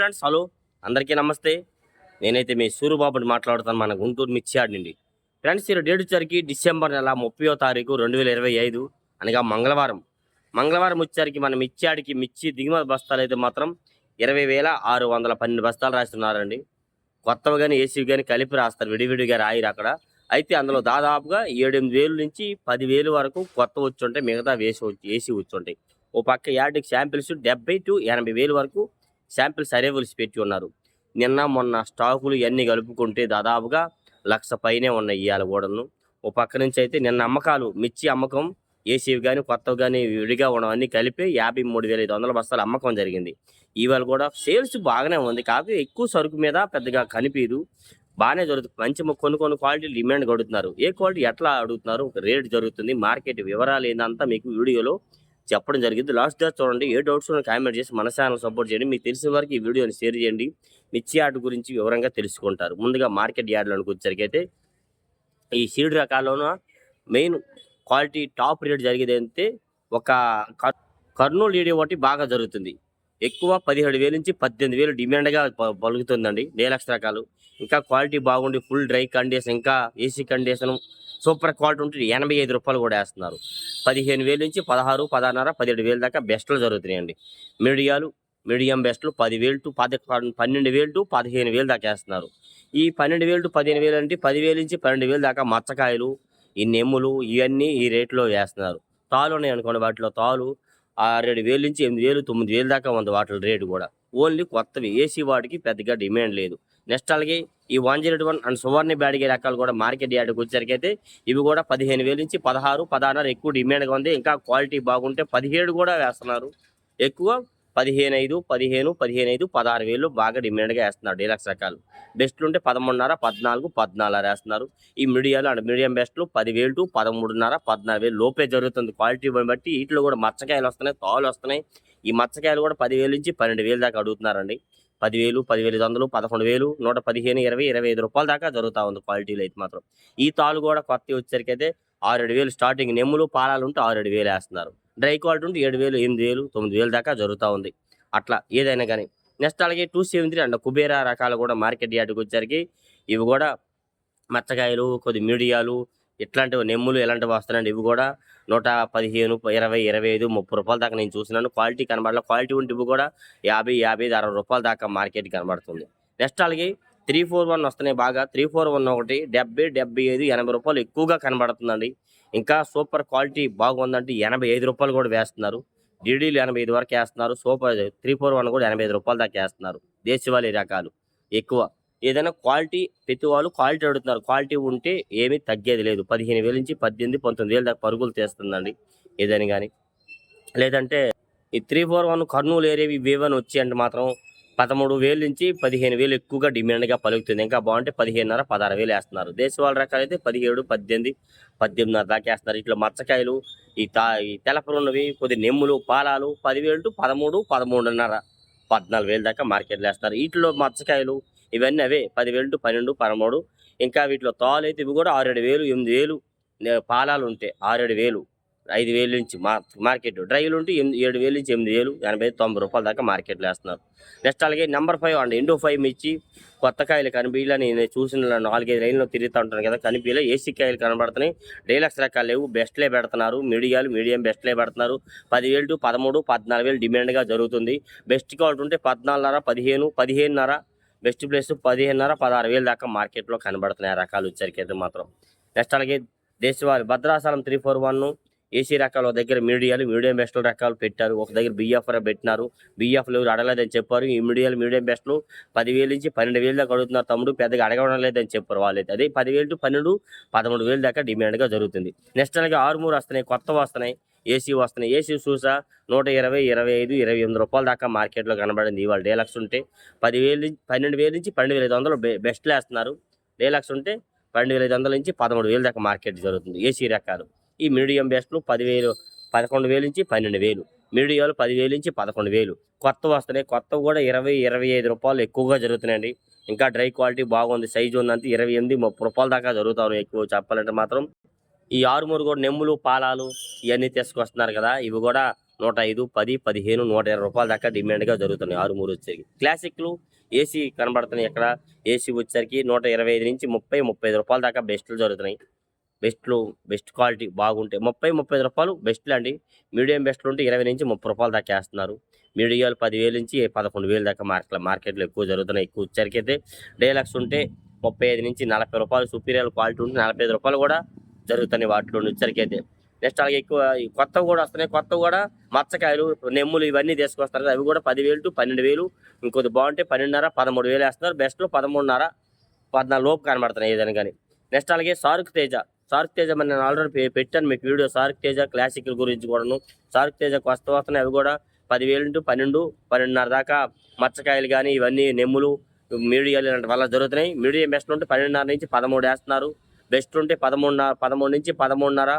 Friends, hello అందరికీ నమస్తే. నేనైతే మీ సూరిబాబుని మాట్లాడుతాను, మన గుంటూరు మిర్చి యార్డ్ నుండి. ఫ్రెండ్స్, ఈ డేట్ వచ్చరికి డిసెంబర్ నెల 30వ తారీఖు 2025 అనగా మంగళవారం వచ్చరికి మన మిర్చి యార్డ్కి మిర్చి దిగుమతి బస్తాలు అయితే మాత్రం 20,612 బస్తాలు రాస్తున్నారండి. కొత్తవి కానీ ఏసీ కానీ కలిపి రాస్తారు, విడివిడిగా రాయిరు అక్కడ. అయితే అందులో దాదాపుగా 7,800 నుంచి 10,000 వరకు కొత్త వచ్చుంటాయి, మిగతా ఏసీ వచ్చుంటాయి. ఓ పక్క యార్డ్కి శాంపిల్స్ 70 to 80,000 వరకు శాంపిల్స్ అరైవల్స్ పెట్టి ఉన్నారు. నిన్న మొన్న స్టాకులు ఇవన్నీ కలుపుకుంటే దాదాపుగా 1,00,000 పైనే ఉన్నాయి ఇవాళ కూడాను. ఓ పక్క నుంచి అయితే నిన్న అమ్మకాలు, మిర్చి అమ్మకం ఏసీవి కానీ కొత్తవి కానీ విడిగా ఉన్నవన్నీ కలిపి 53,500 బస్తాలు అమ్మకం జరిగింది. ఇవాళ కూడా సేల్స్ బాగానే ఉంది, కాకపోతే ఎక్కువ సరుకు మీద పెద్దగా కనిపించదు, బాగానే జరుగుతుంది. మంచి కొన్ని క్వాలిటీ డిమాండ్ కడుగుతున్నారు. ఏ క్వాలిటీ ఎట్లా అడుగుతున్నారు, రేట్ జరుగుతుంది, మార్కెట్ వివరాలు ఏందంతా మీకు వీడియోలో చెప్పడం జరిగింది. లాస్ట్ డే చూడండి. ఏ డౌట్స్ కామెంట్ చేసి మన ఛానల్ సపోర్ట్ చేయండి. మీకు తెలిసిన వరకు ఈ వీడియోని షేర్ చేయండి. మిర్చి యార్డ్ గురించి వివరంగా తెలుసుకుంటారు. ముందుగా మార్కెట్ యార్డ్లోకి వచ్చేసరికి అయితే ఈ సీడ్ రకాల్లోన మెయిన్ క్వాలిటీ టాప్ రేట్ జరిగేది అంటే ఒక కర్నూలు ఏరియా ఒకటి బాగా జరుగుతుంది. ఎక్కువ 17,000 నుంచి 18,000 డిమాండ్గా పలుకుతుందండి డీలక్స్ రకాలు. ఇంకా క్వాలిటీ బాగుండి ఫుల్ డ్రై కండిషన్, ఇంకా ఏసీ కండిషన్ సూపర్ క్వాలిటీ ఉంటే 85 రూపాయలు కూడా వేస్తున్నారు. 15,000 నుంచి 16, 16.5, 17,000 దాకా బెస్ట్లు జరుగుతున్నాయండి. మీడియం బెస్ట్లు 10,000 to 12,000 to 15,000 దాకా వేస్తున్నారు. ఈ 12,000 to 15,000 అంటే 10,000 నుంచి 12,000 దాకా మచ్చకాయలు, ఈ నెమ్ములు ఇవన్నీ ఈ రేట్లో వేస్తున్నారు. తాలు ఉన్నాయి అనుకోండి, వాటిలో తాలు 6,000 నుంచి 8,000, 9,000 దాకా ఉంది వాటి రేటు కూడా. ఓన్లీ కొత్తవి ఏసీ వాటికి పెద్దగా డిమాండ్ లేదు. నెక్స్ట్ అలాగే ఈ 101 అండ్ సువర్ణ బ్యాడిగే రకాలు కూడా మార్కెట్ యార్డ్కి వచ్చేసరికి అయితే ఇవి కూడా 15,000 నుంచి 16, 16 ఎక్కువ డిమాండ్గా ఉంది. ఇంకా క్వాలిటీ బాగుంటే 17 కూడా వేస్తున్నారు. ఎక్కువ 15,500, 15,500, 16,000 బాగా డిమాండ్గా వేస్తున్నారు డీలక్స్ రకాలు. బెస్ట్లు ఉంటే 13.5, 14, 14 వేస్తున్నారు. ఈ మీడియాలు అండ్ మీడియం బెస్ట్లు 10,000 to 13.5, 14,000 లోపే జరుగుతుంది. క్వాలిటీ బట్టి వీటిలో కూడా మచ్చకాయలు వస్తున్నాయి, తాళ్ళు వస్తున్నాయి. ఈ మచ్చకాయలు కూడా 10,000 నుంచి 12,000 దాకా అడుగుతున్నారండి. 10,000, 10,500, 11,000, 115, 20, 25 రూపాయల దాకా జరుగుతూ ఉంది క్వాలిటీలో అయితే మాత్రం. ఈ తాళ్ళు కూడా కొత్త వచ్చేసరికి అయితే 6,000 స్టార్టింగ్. నెమ్ములు పాలాలు ఉంటే 6,000 వేస్తున్నారు. డ్రై క్వాలిటీ ఉంటే 7,000, 8,000, 9,000 దాకా జరుగుతూ ఉంది. అట్లా ఏదైనా కానీ. నెక్స్ట్ అలాగే 273 అండ్ కుబేరా రకాలు కూడా మార్కెట్ యార్డ్కి వచ్చేసరికి ఇవి కూడా మచ్చకాయలు, కొద్ది మీడియాలు, ఇట్లాంటివి నెమ్ములు ఎలాంటివి వస్తున్నాయండి. ఇవి కూడా 115, 20, 25, 30 రూపాయల దాకా నేను చూసినాను. క్వాలిటీ కనబడాలి. క్వాలిటీ ఉంటే ఇవి కూడా 50, 55, 60 రూపాయల దాకా మార్కెట్ కనబడుతుంది. నెక్స్ట్ అలాగే 341 వస్తున్నాయి బాగా. 341 ఒకటి 70, 75, 80 రూపాయలు ఎక్కువగా కనబడుతుందండి. ఇంకా సూపర్ క్వాలిటీ బాగుందంటే 85 రూపాయలు కూడా వేస్తున్నారు. డీడీలు 85 వరకు వేస్తున్నారు. సూపర్ 341 కూడా 85 రూపాయల దాకా వేస్తున్నారు. దేశవాళీ రకాలు ఎక్కువ. ఏదైనా క్వాలిటీ ప్రతి వాళ్ళు క్వాలిటీ అడుగుతున్నారు. క్వాలిటీ ఉంటే ఏమీ తగ్గేది లేదు. 15,000 నుంచి 18, 19,000 దాకా పరుగులు తీస్తుందండి ఏదైనా కానీ. లేదంటే ఈ 341 కర్నూలు ఏరియా ఇవేవని వచ్చి అంటే మాత్రం 13,000 నుంచి 15,000 ఎక్కువగా డిమాండ్గా పలుకుతుంది. ఇంకా బాగుంటే 15,500, 16,000 వేస్తున్నారు. దేశవాళీ రకాలు అయితే 17, 18, 18,500 దాకా వేస్తున్నారు. ఇట్లా మచ్చకాయలు, ఈ తెలపలు ఉన్నవి, కొద్ది నెమ్ములు, పాలాలు 10,000 to 13, 13.5, 14,000 దాకా మార్కెట్లో వేస్తారు. వీటిలో మచ్చకాయలు ఇవన్నీ అవే 10,000 to 12, 13. ఇంకా వీటిలో తాలు అయితే ఇవి కూడా 6,000, 8,000 పాలాలు ఉంటే 6,000, 5,000 నుంచి మార్కెట్. డ్రైలు ఉంటే 7,000 నుంచి 8,000, 80, 90 రూపాయల దాకా మార్కెట్లో వేస్తున్నారు. నెక్స్ట్ అలాగే నెంబర్ 5 అండ్ ఇండో 5 మిర్చి కొత్త కాయలు కనిపించలే. నేను చూసిన 4-5 లైన్లో తిరుగుతూ ఉంటాను కదా, కనిపించలే. ఏసీ కాయలు కనబడుతున్నాయి. డీలక్స్ రకాలు లేవు, బెస్ట్లే పెడుతున్నారు. మీడియం బెస్ట్లే పెడుతున్నారు. 10,000 to 13, 14,000 డిమాండ్గా జరుగుతుంది. బెస్ట్ క్వాలిటీ ఉంటే 14.5, 15, 15.5, బెస్ట్ ప్లేస్ 15.5, 16,000 దాకా మార్కెట్లో కనబడుతున్నాయి ఆ రకాలు వచ్చరికి అయితే మాత్రం. నెక్స్ట్ అలాగే దేశవాళీ భద్రాచలం 341 ఏసీ రకాలు దగ్గర మీడియం బెస్ట్లు రకాలు పెట్టారు. ఒక దగ్గర బిఎఫ్ పెట్టినారు. బిఎఫ్లు ఎవరు అడగలేదని చెప్పారు. ఈ మీడియం బెస్ట్లు 10,000 నుంచి 12,000 దాకా అడుగుతున్నారు. తమ్ముడు పెద్దగా అడగడం లేదని చెప్పారు వాళ్ళైతే. అదే 10,000 to 12, 13,000 దాకా డిమాండ్గా జరుగుతుంది. నెక్స్ట్ అలాగే 6 వస్తున్నాయి, కొత్తవి వస్తున్నాయి, ఏసీ వస్తున్నాయి. ఏసీ చూసా 120, 25, 28 రూపాయల దాకా మార్కెట్లో కనబడింది. ఇవాళ డీలక్స్ ఉంటే 12,000 నుంచి 12,500 బెస్ట్లు వేస్తున్నారు. డీలక్స్ ఉంటే 12,500 నుంచి 13,000 దాకా మార్కెట్ జరుగుతుంది ఏసీ రకాలు. ఈ మీడియం బెస్ట్లు 11,000 నుంచి 12,000, మీడియాలు 10,000 నుంచి 11,000. కొత్తవి వస్తున్నాయి. కొత్తవి కూడా 20, 25 రూపాయలు ఎక్కువగా జరుగుతున్నాయండి. ఇంకా డ్రై క్వాలిటీ బాగుంది, సైజు ఉందంటే 28, 30 రూపాయల దాకా జరుగుతాయి ఎక్కువ చెప్పాలంటే మాత్రం. ఈ 6 కూడా నెమ్ములు, పాలాలు ఇవన్నీ తీసుకొస్తున్నారు కదా, ఇవి కూడా 105, 10, 15, 120 రూపాయల దాకా డిమాండ్గా జరుగుతున్నాయి 6-3 వచ్చేసరికి. క్లాసిక్లు ఏసీ కనబడుతున్నాయి. ఇక్కడ ఏసీ వచ్చేసరికి 125 నుంచి 30, 35 రూపాయల దాకా బెస్ట్లు జరుగుతున్నాయి. బెస్ట్ క్వాలిటీ బాగుంటాయి. 30, 35 రూపాయలు బెస్ట్లు అండి. మీడియం బెస్ట్లు ఉంటే 20 నుంచి 30 రూపాయల దాకా వేస్తున్నారు. మీడియాలు 10,000 నుంచి 11,000 దాకా మార్కెట్లో ఎక్కువ జరుగుతున్నాయి. ఎక్కువ వచ్చేసరికి అయితే డీలక్స్ ఉంటే 35 నుంచి 40 రూపాయలు, సుపీరియర్ క్వాలిటీ ఉంటే 45 రూపాయలు కూడా జరుగుతున్నాయి వాటిలో వచ్చేసరికి అయితే. నెక్స్ట్ అలాగే ఎక్కువ కొత్తవి కూడా వస్తున్నాయి. కొత్తవి కూడా మచ్చకాయలు, నెమ్ములు ఇవన్నీ తీసుకొస్తారు. అవి కూడా 10,000 to 12,000, ఇంకొద్ది బాగుంటే 12,500, 13,000 వేస్తున్నారు. బెస్ట్లో 13,500, 14 లోపు కనబడుతున్నాయి ఏదైనా కానీ. నెక్స్ట్ అలాగే సార్క్ తేజ మరి నేను ఆల్రెడీ పెట్టాను మీకు వీడియో. సార్క్ తేజ క్లాసికల్ గురించి కూడాను. సార్క్ తేజ వస్తున్నాయి. అవి కూడా 10,000 to 12, 12,500 దాకా మచ్చకాయలు కానీ ఇవన్నీ నెమ్ములు మీడియాలు ఇలాంటి వల్ల జరుగుతున్నాయి. మీడియం బెస్ట్ ఉంటే 12,500 నుంచి 13 వేస్తున్నారు. బెస్ట్ ఉంటే 13 నుంచి 13,500,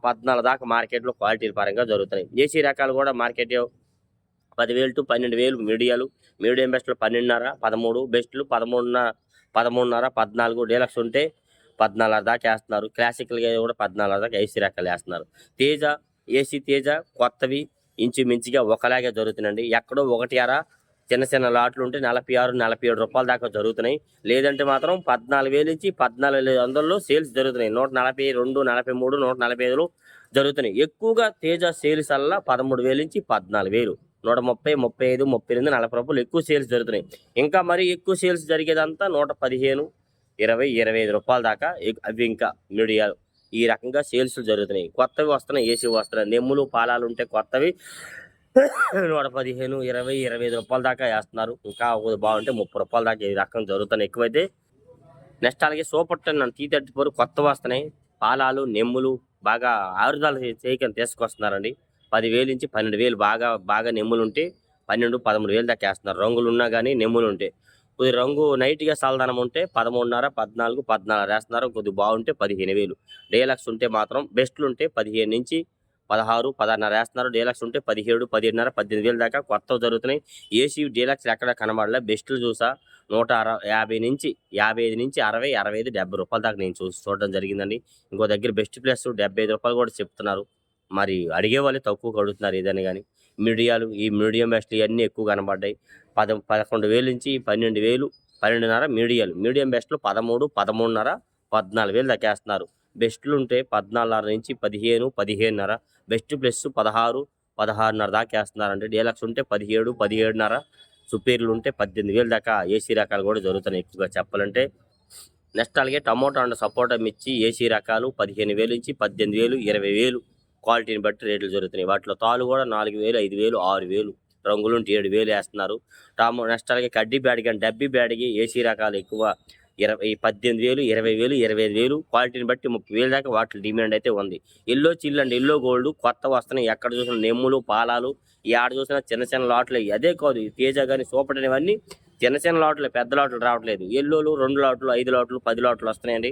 14 దాకా మార్కెట్లో క్వాలిటీల పరంగా జరుగుతున్నాయి. ఏసీ రకాలు కూడా మార్కెట్ 10,000 to 12,000 మీడియాలు. మీడియం బెస్ట్లు 12,500, 13, బెస్ట్లు 13,500, 14, డీలక్స్ ఉంటే 14 దాకా వేస్తున్నారు. క్లాసికల్గా కూడా 14 దాకా ఏసీ రకాలు వేస్తున్నారు. తేజ ఏసీ తేజ కొత్తవి ఇంచుమించుగా ఒకలాగే జరుగుతున్నాయండి. ఎక్కడో ఒకటి అరా చిన్న లాట్లు ఉంటే 46, 47 రూపాయల దాకా జరుగుతున్నాయి. లేదంటే మాత్రం 14,000 నుంచి 14,500 సేల్స్ జరుగుతున్నాయి. 142, 43, 145 జరుగుతున్నాయి. ఎక్కువగా తేజ సేల్స్ అలా 13,000 నుంచి 14,000, 130, 35, 38, 40 రూపాయలు ఎక్కువ సేల్స్ జరుగుతున్నాయి. ఇంకా మరీ ఎక్కువ సేల్స్ జరిగేదంతా 115, 20, 25 రూపాయల దాకా అవి ఇంకా మీడియాలు ఈ రకంగా సేల్స్ జరుగుతున్నాయి. కొత్తవి వస్తున్నాయి, ఏసీ వస్తున్నాయి. నెమ్ములు పాలాలు ఉంటే కొత్తవి 115, 20, 25 రూపాయల దాకా వేస్తున్నారు. ఇంకా బాగుంటే 30 రూపాయల దాకా ఈ రకం జరుగుతున్నాయి ఎక్కువైతే. నెక్స్ట్ అలాగే సూపర్ 10 T34 కొత్తవి వస్తున్నాయి. పాలాలు నెమ్ములు బాగా ఆరుదాలు చేయకని తీసుకొస్తున్నారండి. 10,000 నుంచి 12,000 బాగా నెమ్ములు ఉంటే 12, 13,000 దాకా వేస్తున్నారు. రంగులు ఉన్నా కానీ నెమ్ములు ఉంటే. కొద్ది రంగు నైట్గా చల్లదనం ఉంటే 13,500, 14, 14 వేస్తున్నారు. కొద్దిగా బాగుంటే 15,000. డీలక్స్ ఉంటే మాత్రం బెస్ట్లు ఉంటే 15 నుంచి 16, 16 వేస్తున్నారు. డీలక్స్ ఉంటే 17, 17,500, 18,000 దాకా కొత్తవి జరుగుతున్నాయి. ఏసీ డీలక్స్ ఎక్కడ కనబడలే. బెస్ట్లు చూసా 150 నుంచి 55 నుంచి 60, 65, 70 రూపాయల దాకా నేను చూడడం జరిగిందండి. ఇంకో దగ్గర బెస్ట్ ప్లస్ 75 రూపాయలు కూడా చెప్తున్నారు. మరి అడిగే వాళ్ళే తక్కువ అడుగుతున్నారు ఏదైనా కానీ. మీడియాలు ఈ మీడియం బెస్ట్లు ఇవన్నీ ఎక్కువ కనబడ్డాయి. 11,000 నుంచి 12,000, 12,500 మీడియాలు. మీడియం బెస్ట్లు 13, 13,500, 14,000 దాకా వేస్తున్నారు. బెస్ట్లు ఉంటే 14,500 నుంచి 15, 15,500, బెస్ట్ ప్లస్ 16, 16,500 దాకా వేస్తున్నారండి. డీలక్స్ ఉంటే 17, 17,500, సుపీరియర్లు ఉంటే 18,000 దాకా ఏసీ రకాలు కూడా జరుగుతున్నాయి ఎక్కువగా చెప్పాలంటే. నెక్స్ట్ అలాగే టమోటా అండ్ సపోటా మిర్చి ఏసీ రకాలు 15,000 నుంచి 18,000, 20,000 క్వాలిటీని బట్టి రేట్లు జరుగుతున్నాయి. వాటిలో తాలు కూడా 4,000, 5,000, 6,000, రంగులు ఉంటే 7,000 వేస్తున్నారు. నెక్స్ట్ అలాగే కడ్డీ బ్యాడ్కి అండ్ డబ్బీ బ్యాడ్కి ఏసీ రకాలు ఎక్కువ 18,000, 20,000, 25,000 క్వాలిటీని బట్టి 30,000 దాకా వాటి డిమాండ్ అయితే ఉంది. Yellow chill and yellow gold కొత్త వస్తున్నాయి. ఎక్కడ చూసినా నెమ్ములు పాలాలు ఆడ చూసినా చిన్న లాట్లు. అదే కాదు తేజ కానీ సూపర్ అనేవన్నీ చిన్న లాట్లు, పెద్ద లాట్లు రావట్లేదు. ఎల్లోలు 2 లాట్లు, 5 లాట్లు, 10 లాట్లు వస్తున్నాయండి.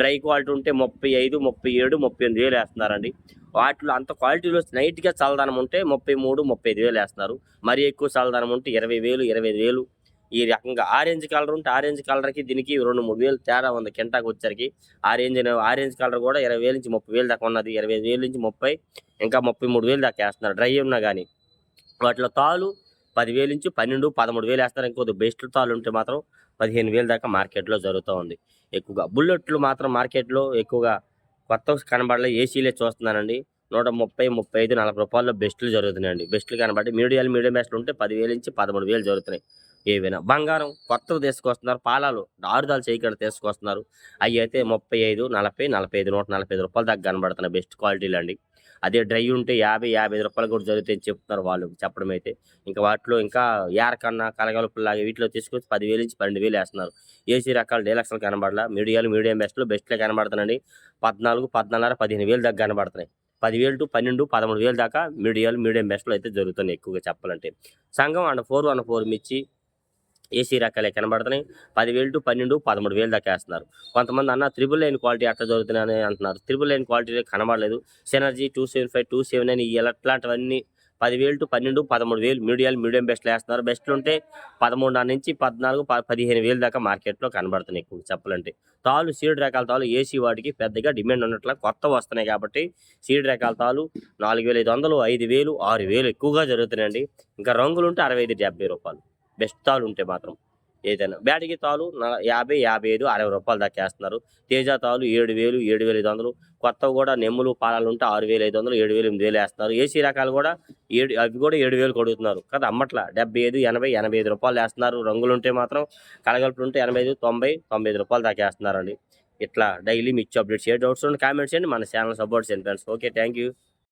డ్రై క్వాలిటీ ఉంటే 35, 37, 38,000 వేస్తున్నారండి. వాటిలో అంత క్వాలిటీలో నైట్గా చల్లదనం ఉంటే 33, 35,000 వేస్తున్నారు. మరీ ఎక్కువ చల్లదనం ఉంటే 20,000, 25,000 ఈ రకంగా. ఆరెంజ్ కలర్ ఉంటే ఆరెంజ్ కలర్కి దీనికి 2-3,000 తేడా ఉంది. కింటాకి వచ్చరికి ఆరెంజ్ కలర్ కూడా 20,000 నుంచి 30,000 దాకా ఉన్నది. 25,000 నుంచి 30, ఇంకా 33,000 దాకా వేస్తున్నారు డ్రై ఉన్నా కానీ. వాటిలో తాలు 10,000 నుంచి 12, 13,000 వేస్తున్నారు. ఇంకొద్ది బెస్ట్ తాలు ఉంటే మాత్రం 15,000 దాకా మార్కెట్లో జరుగుతూ ఉంది ఎక్కువగా. బుల్లెట్లు మాత్రం మార్కెట్లో ఎక్కువగా కొత్త కనబడలే. ఏసీలే చూస్తున్నానండి. 130, 35, 40 రూపాయల్లో బెస్ట్లు జరుగుతున్నాయండి. బెస్ట్లు కనబడి మీడియం బెస్ట్లు ఉంటే 10,000 నుంచి 13,000 జరుగుతున్నాయి. ఏవైనా బంగారం కొత్తవి తీసుకొస్తున్నారు. పాలాలు ఆరుదాలు చేయకుండా తీసుకొస్తున్నారు. అవి అయితే 35, 40, 45, 145 రూపాయల దాకా కనబడుతున్నాయి బెస్ట్ క్వాలిటీలు అండి. అదే డ్రై ఉంటే 50, 55 రూపాయలు కూడా జరుగుతాయని చెప్తున్నారు వాళ్ళు చెప్పడం అయితే. ఇంకా వాటిలో ఇంకా యారకన్నా కలగలుపులాగా వీటిలో తీసుకొచ్చి 10,000 నుంచి 12,000 వేస్తున్నారు. ఏసీ రకాలు డీలక్స్లు కనబడలా. మీడియం బెస్ట్లు బెస్ట్లే కనబడుతున్నాయండి. 14, 14,500, 15,000 దాకా కనబడుతున్నాయి. 10,000 to 12, 13,000 దాకా మీడియం బెస్ట్లు అయితే జరుగుతున్నాయి ఎక్కువగా చెప్పాలంటే. సంఘం అండ్ 414 మిర్చి ఏసీ రకాలే కనబడుతున్నాయి. 10,000 to 12, 13,000 దాకా వేస్తున్నారు. కొంతమంది అన్న 999 క్వాలిటీ అట్లా జరుగుతున్నాయని అంటున్నారు. 999 క్వాలిటీ కనబడలేదు. సినర్జీ 275, 279 ఇట్లాంటివన్నీ 10,000 టు 12, 13,000 మీడియం బెస్ట్లు వేస్తున్నారు. బెస్ట్లు ఉంటే 13,500 నుంచి 14, 15,000 దాకా మార్కెట్లో కనబడుతున్నాయి ఎక్కువ చెప్పాలంటే. తాళ్ళు సీడ్ రకాల తాళ్ళు ఏసీ వాటికి పెద్దగా డిమాండ్ ఉన్నట్ల కొత్తవి వస్తున్నాయి కాబట్టి సీడ్ రకాల తాళ్ళు 4,500, 5,000, 6,000 ఎక్కువగా జరుగుతున్నాయండి. ఇంకా రంగులు ఉంటే 65, 70 రూపాయలు బెస్ట్ తాళ్ళు ఉంటే మాత్రం. ఏదైనా బ్యాటికి తాలు 50, 55, 60 రూపాయల దాకా వేస్తున్నారు. తేజ తాలు 7,000, 7,500. కొత్తవి కూడా నెమ్ములు పాలాలు ఉంటే 6,500, 7,000, 8,000 వేస్తున్నారు. ఏసీ రకాలు కూడా అవి కూడా 7,000 కొడుతున్నారు కదా, అమ్మట్ల 75, 80, 85 రూపాయలు వేస్తున్నారు. రంగులు ఉంటే మాత్రం కలగలుపులు ఉంటే 85, 90, 95 రూపాయలు దాకా వేస్తున్నారండి. ఇట్లా డైలీ మిర్చి అప్డేట్స్. ఏ డౌట్స్ ఉంటే కామెంట్స్ చేయండి, మన ఛానల్ సపోర్ట్ చేయండి ఫ్రెండ్స్. Okay, thank you.